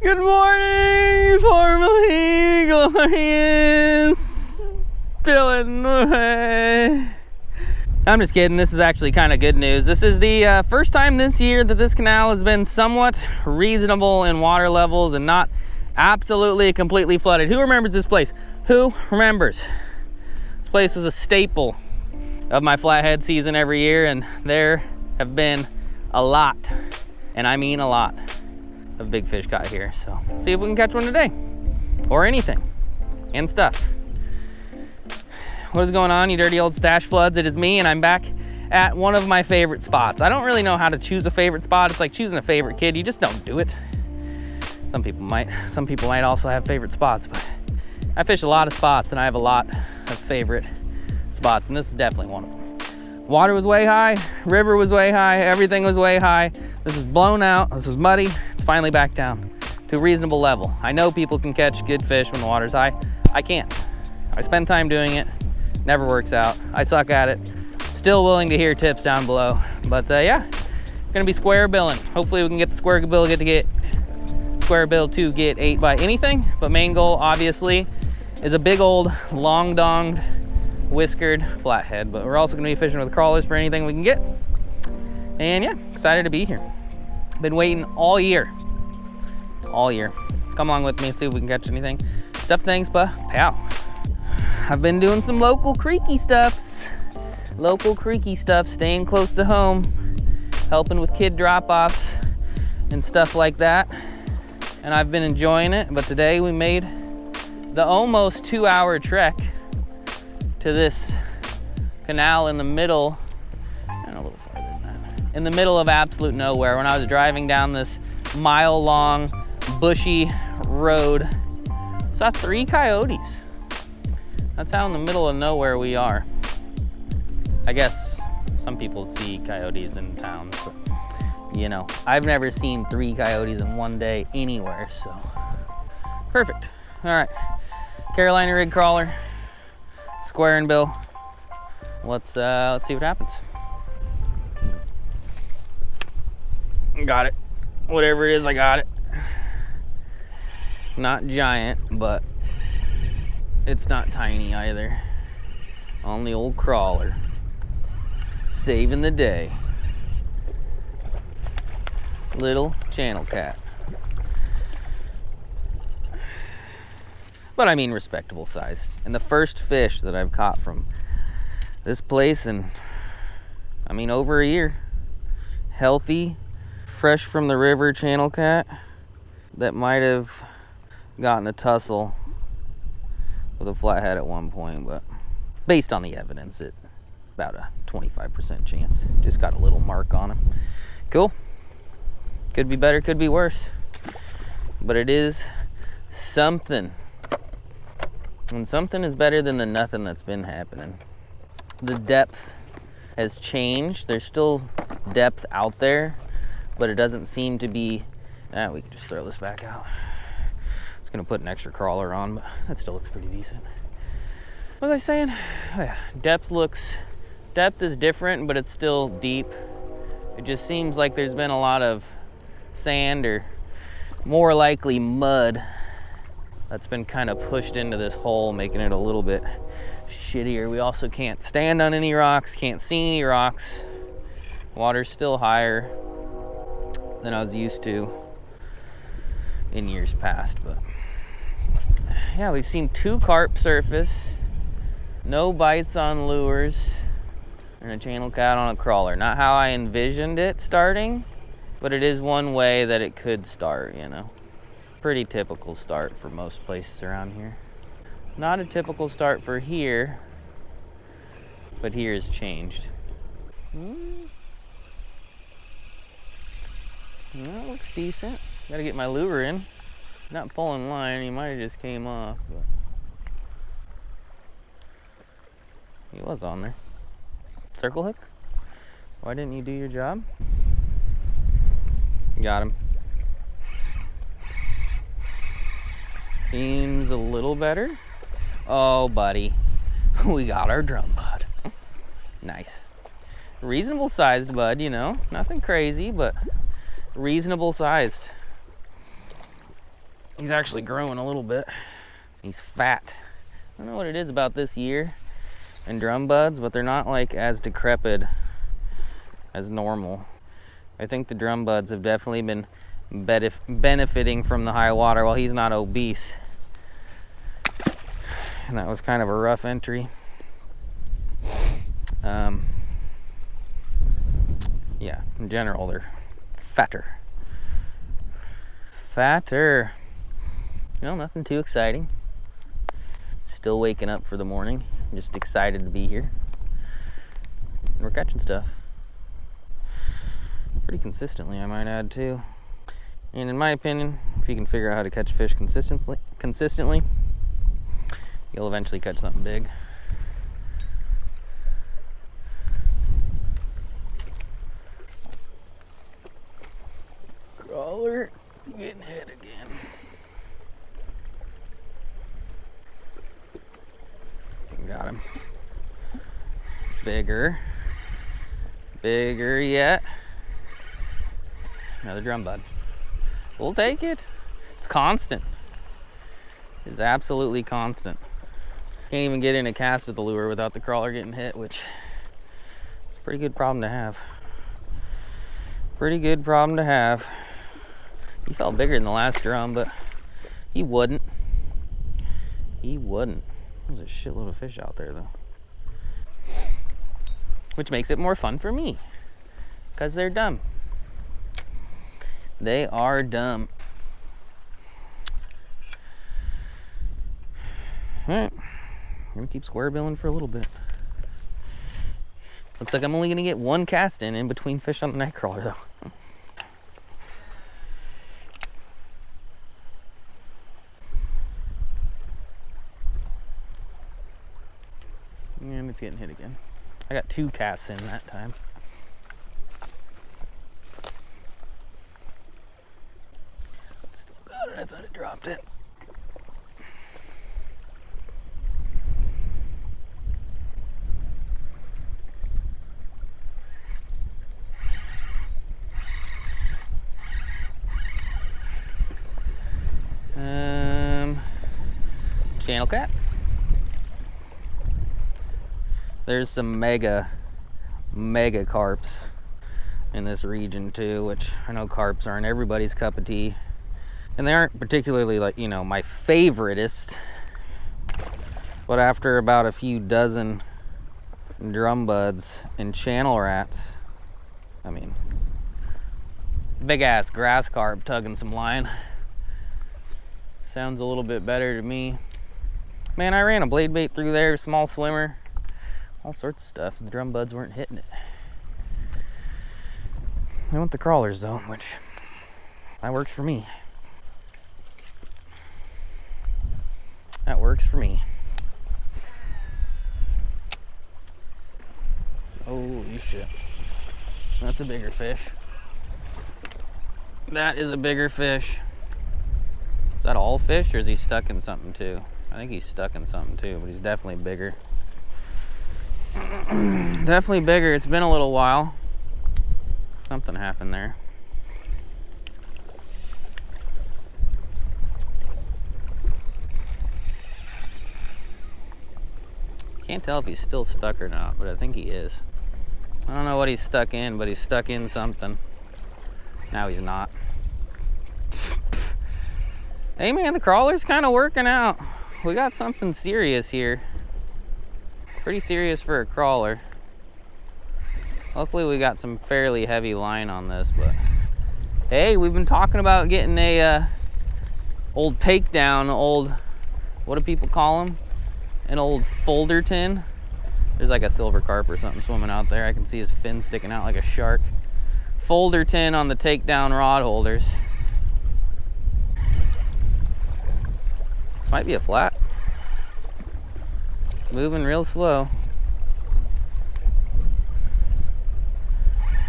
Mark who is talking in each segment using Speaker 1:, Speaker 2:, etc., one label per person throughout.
Speaker 1: Good morning, formerly glorious Spillway. I'm just kidding. This is actually kind of good news. This is the first time this year that this canal has been somewhat reasonable in water levels and not absolutely completely flooded. Who remembers this place? Who remembers? This place was a staple of my flathead season every year, and there have been a lot, and I mean a lot, of big fish caught here. So see if we can catch one today, or anything, and stuff. What is going on, you dirty old stash floods? It is me, and I'm back at one of my favorite spots. I don't really know how to choose a favorite spot. It's like choosing a favorite kid. You just don't do it. Some people might also have favorite spots, but I fish a lot of spots, and I have a lot of favorite spots, and this is definitely one of them. Water was way high, river was way high, everything was way high. This was blown out, this was muddy. It's finally back down to a reasonable level. I know people can catch good fish when the water's high. I can't. I spend time doing it, never works out. I suck at it. Still willing to hear tips down below. But yeah, gonna be square billing. Hopefully we can get the square bill to get ate by anything. But main goal, obviously, is a big old long-donged whiskered flathead. But we're also gonna be fishing with crawlers for anything we can get. And yeah, excited to be here. Been waiting all year. Come along with me and see if we can catch anything. Stuff things, but pow. I've been doing some local creeky stuffs, staying close to home, helping with kid drop-offs and stuff like that. And I've been enjoying it, but today we made the almost 2-hour trek to this canal in the middle, and a little farther than that, in the middle of absolute nowhere. When I was driving down this mile-long, bushy road, saw 3 coyotes. That's how in the middle of nowhere we are. I guess some people see coyotes in towns, but you know, I've never seen 3 coyotes in one day anywhere, so perfect. All right, Carolina rig crawler, square and bill. Let's see what happens. Got it. Whatever it is, I got it. Not giant, but it's not tiny either. On the old crawler. Saving the day. Little channel cat. But I mean respectable size. And the first fish that I've caught from this place in, I mean, over a year. Healthy, fresh from the river channel cat that might have gotten a tussle with a flathead at one point, but based on the evidence, it's about a 25% chance. Just got a little mark on him. Cool. Could be better, could be worse, but it is something. And something is better than the nothing that's been happening. The depth has changed. There's still depth out there, but it doesn't seem to be, we can just throw this back out. It's gonna put an extra crawler on, but that still looks pretty decent. What was I saying? Oh yeah, depth is different, but it's still deep. It just seems like there's been a lot of sand, or more likely mud, that's been kind of pushed into this hole, making it a little bit shittier. We also can't stand on any rocks, can't see any rocks. Water's still higher than I was used to in years past, but yeah, we've seen 2 carp surface, no bites on lures, and a channel cat on a crawler. Not how I envisioned it starting, but it is one way that it could start, you know. Pretty typical start for most places around here. Not a typical start for here, but here has changed. That looks decent. Gotta get my lure in. Not pulling line, he might have just came off, but he was on there. Circle hook? Why didn't you do your job? Got him. Seems a little better. Oh, buddy. We got our drum bud. Nice. Reasonable sized bud, you know. Nothing crazy, but reasonable sized. He's actually growing a little bit. He's fat. I don't know what it is about this year and drum buds, but they're not like as decrepit as normal. I think the drum buds have definitely been benefiting from the high water while he's not obese. And that was kind of a rough entry. Yeah, in general, they're fatter. Fatter. You know, nothing too exciting. Still waking up for the morning. Just excited to be here. And we're catching stuff. Pretty consistently, I might add, too. And in my opinion, if you can figure out how to catch fish consistently, you'll eventually catch something big. Crawler getting hit again. Got him. Bigger. Bigger yet. Another drum bud. We'll take it. It's constant. It's absolutely constant. Can't even get in a cast with the lure without the crawler getting hit, which is a pretty good problem to have. Pretty good problem to have. He felt bigger than the last drum, but he wouldn't. He wouldn't. There's a shitload of fish out there, though. Which makes it more fun for me. Because they're dumb. They are dumb. Alright. I'm going to keep square billing for a little bit. Looks like I'm only going to get one cast in between fish on the night crawler, though. And it's getting hit again. I got 2 casts in that time. It's still got it. I thought it dropped it. Channel cat. There's some mega carps in this region too, which I know carps aren't everybody's cup of tea. And they aren't particularly, like, you know, my favoritist. But after about a few dozen drum buds and channel rats, I mean, big ass grass carp tugging some line. Sounds a little bit better to me. Man, I ran a blade bait through there, small swimmer. All sorts of stuff. The drum buds weren't hitting it. I want the crawlers though, which that works for me. That works for me. Holy shit. That's a bigger fish. That is a bigger fish. Is that all fish, or is he stuck in something too? I think he's stuck in something too, but he's definitely bigger. Definitely bigger. It's been a little while. Something happened there. Can't tell if he's still stuck or not, but I think he is. I don't know what he's stuck in, but he's stuck in something. Now he's not. Hey man, the crawler's kind of working out. We got something serious here. Pretty serious for a crawler. Luckily we got some fairly heavy line on this, but hey, we've been talking about getting a old takedown, what do people call them? An old folder tin. There's like a silver carp or something swimming out there. I can see his fin sticking out like a shark. Folder tin on the takedown rod holders. This might be a flat. It's moving real slow.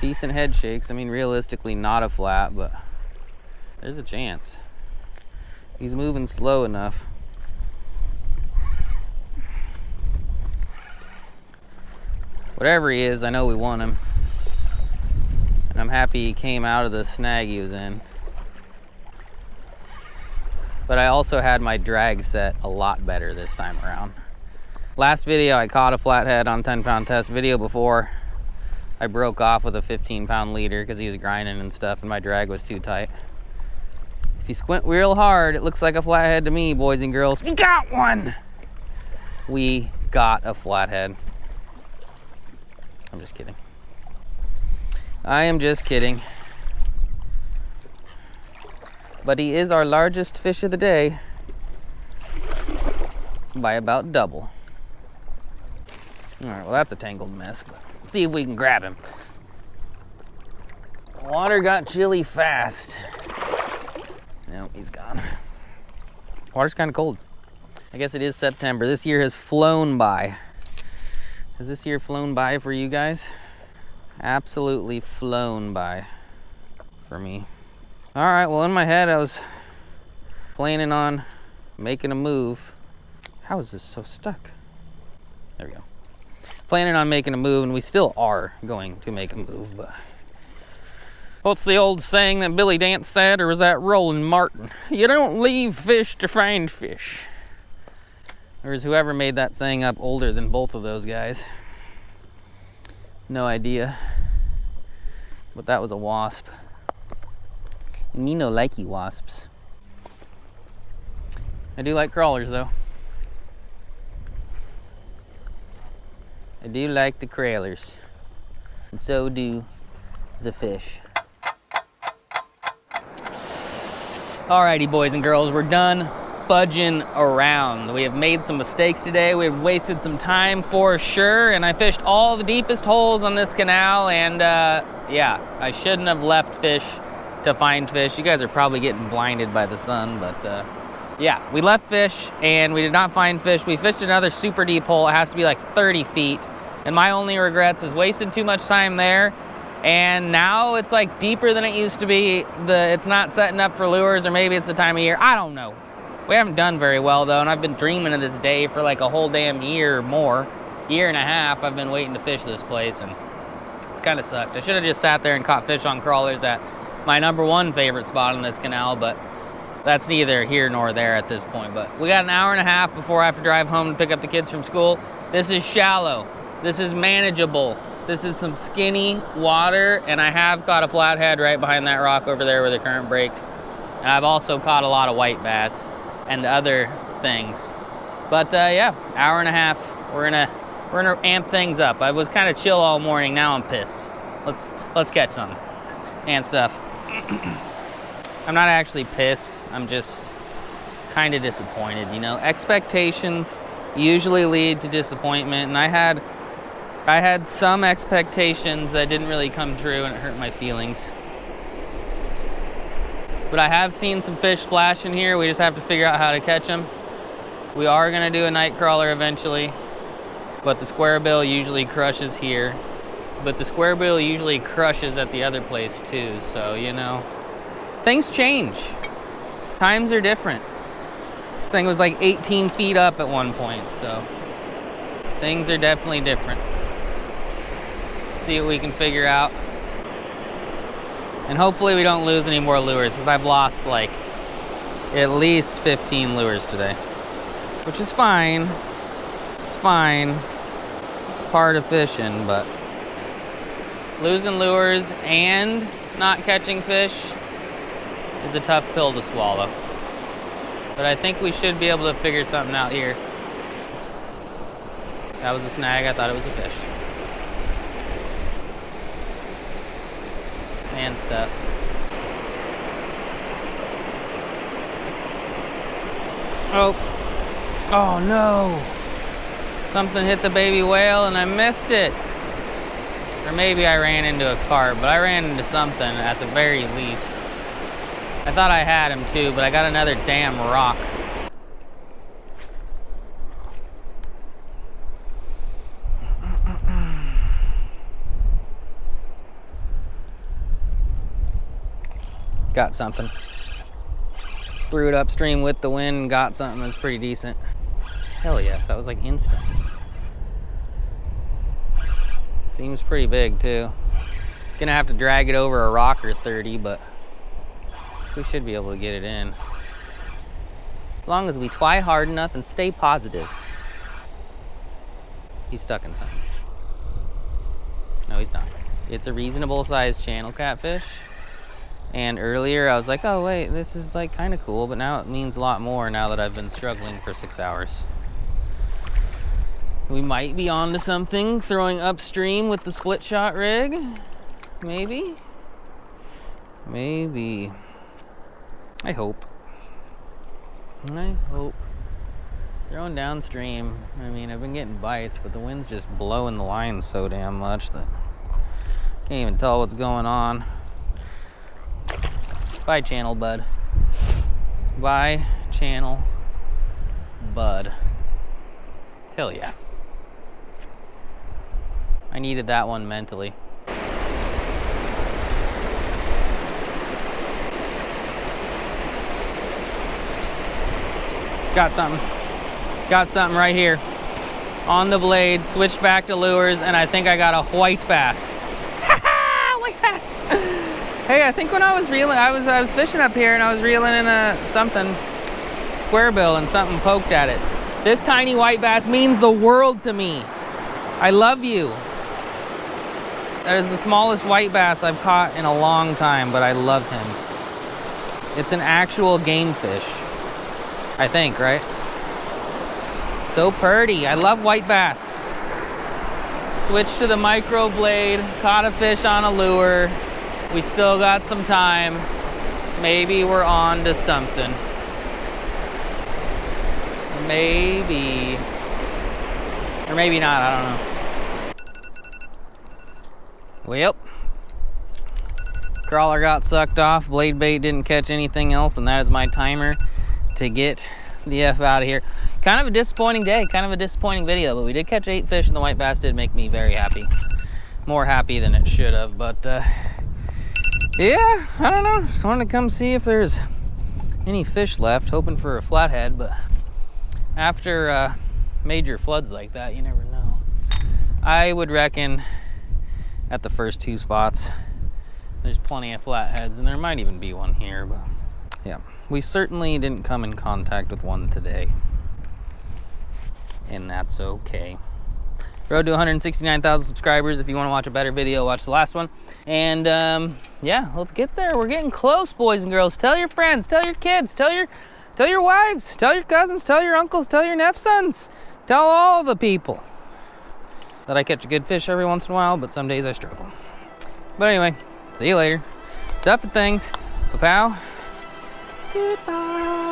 Speaker 1: Decent head shakes. I mean, realistically not a flat, but there's a chance. He's moving slow enough. Whatever he is, I know we want him. And I'm happy he came out of the snag he was in. but I also had my drag set a lot better this time around. Last video I caught a flathead on 10-pound test. Video before, I broke off with a 15-pound leader because he was grinding and stuff and my drag was too tight. If you squint real hard, it looks like a flathead to me, boys and girls. We got one! We got a flathead. I'm just kidding. I am just kidding. But he is our largest fish of the day by about double. All right, well, that's a tangled mess, but let's see if we can grab him. The water got chilly fast. No, he's gone. Water's kind of cold. I guess it is September. This year has flown by. Has this year flown by for you guys? Absolutely flown by for me. All right, well, in my head, I was planning on making a move. How is this so stuck? There we go. Planning on making a move, and we still are going to make a move, but what's the old saying that Billy Dance said, or was that Roland Martin? You don't leave fish to find fish. Or is whoever made that saying up older than both of those guys? No idea. But that was a wasp. And me no likey wasps. I do like crawlers though. I do like the crawlers. And so do the fish. Alrighty, boys and girls, we're done fudging around. We have made some mistakes today. We have wasted some time for sure, and I fished all the deepest holes on this canal, and yeah, I shouldn't have left fish to find fish. You guys are probably getting blinded by the sun, but yeah, we left fish and we did not find fish. We fished another super deep hole. It has to be like 30 feet, and my only regrets is wasting too much time there. And now it's like deeper than it used to be. It's not setting up for lures, or maybe it's the time of year. I don't know. We haven't done very well though, and I've been dreaming of this day for like a whole damn year or more. Year and a half I've been waiting to fish this place, and it's kind of sucked. I should have just sat there and caught fish on crawlers at my #1 favorite spot on this canal, but that's neither here nor there at this point. But we got an hour and a half before I have to drive home to pick up the kids from school. This is shallow. This is manageable. This is some skinny water, and I have caught a flathead right behind that rock over there where the current breaks. And I've also caught a lot of white bass and other things. But yeah, hour and a half. We're gonna amp things up. I was kind of chill all morning. Now I'm pissed. Let's catch some and stuff. I'm not actually pissed. I'm just kind of disappointed. You know, expectations usually lead to disappointment, and I had some expectations that didn't really come true, and it hurt my feelings. But I have seen some fish splash in here. We just have to figure out how to catch them. We are gonna do a night crawler eventually, but the square bill usually crushes here. But the square bill usually crushes at the other place too, so you know. Things change. Times are different. This thing was like 18 feet up at one point, so things are definitely different. See what we can figure out. And hopefully we don't lose any more lures, because I've lost like at least 15 lures today. Which is fine. It's fine. It's part of fishing, but losing lures and not catching fish is a tough pill to swallow. But I think we should be able to figure something out here. That was a snag. I thought it was a fish. And stuff. Oh no! Something hit the baby whale and I missed it. Or maybe I ran into a carp, but I ran into something at the very least. I thought I had him too, but I got another damn rock. Got something. Threw it upstream with the wind and got something that's pretty decent. Hell yes, that was like instant. Seems pretty big too. Gonna have to drag it over a rock or 30, but we should be able to get it in. As long as we try hard enough and stay positive. He's stuck in something. No, he's not. It's a reasonable sized channel catfish. And earlier I was like, oh wait, this is like kind of cool, but now it means a lot more now that I've been struggling for 6 hours. We might be onto something throwing upstream with the split shot rig. Maybe. Maybe. I hope. I hope. Throwing downstream. I mean, I've been getting bites, but the wind's just blowing the lines so damn much that I can't even tell what's going on. Bye, channel bud. Bye, channel bud. Hell yeah. I needed that one mentally. Got something. Got something right here. On the blade, switched back to lures, and I think I got a white bass. White bass! Hey, I think when I was reeling, I was fishing up here and I was reeling in something, square bill, and something poked at it. This tiny white bass means the world to me. I love you. That is the smallest white bass I've caught in a long time, but I love him. It's an actual game fish, I think, right? So purty. I love white bass. Switched to the micro blade, caught a fish on a lure. We still got some time. Maybe we're on to something. Maybe. Or maybe not, I don't know. Well, crawler got sucked off, blade bait didn't catch anything else, and that is my timer to get the F out of here. Kind of a disappointing day, kind of a disappointing video, but we did catch 8 fish and the white bass did make me very happy. More happy than it should have, but yeah, I don't know. Just wanted to come see if there's any fish left, hoping for a flathead, but after major floods like that, you never know. I would reckon at the first 2 spots, there's plenty of flatheads, and there might even be one here, but yeah, we certainly didn't come in contact with one today, and that's okay. Road to 169,000 subscribers. If you want to watch a better video, watch the last one. And yeah, let's get there. We're getting close, boys and girls. Tell your friends, tell your kids, tell your wives, tell your cousins, tell your uncles, tell your nepsons, tell all the people that I catch a good fish every once in a while, but some days I struggle. But anyway, see you later. Stuff and things. Pow. Goodbye.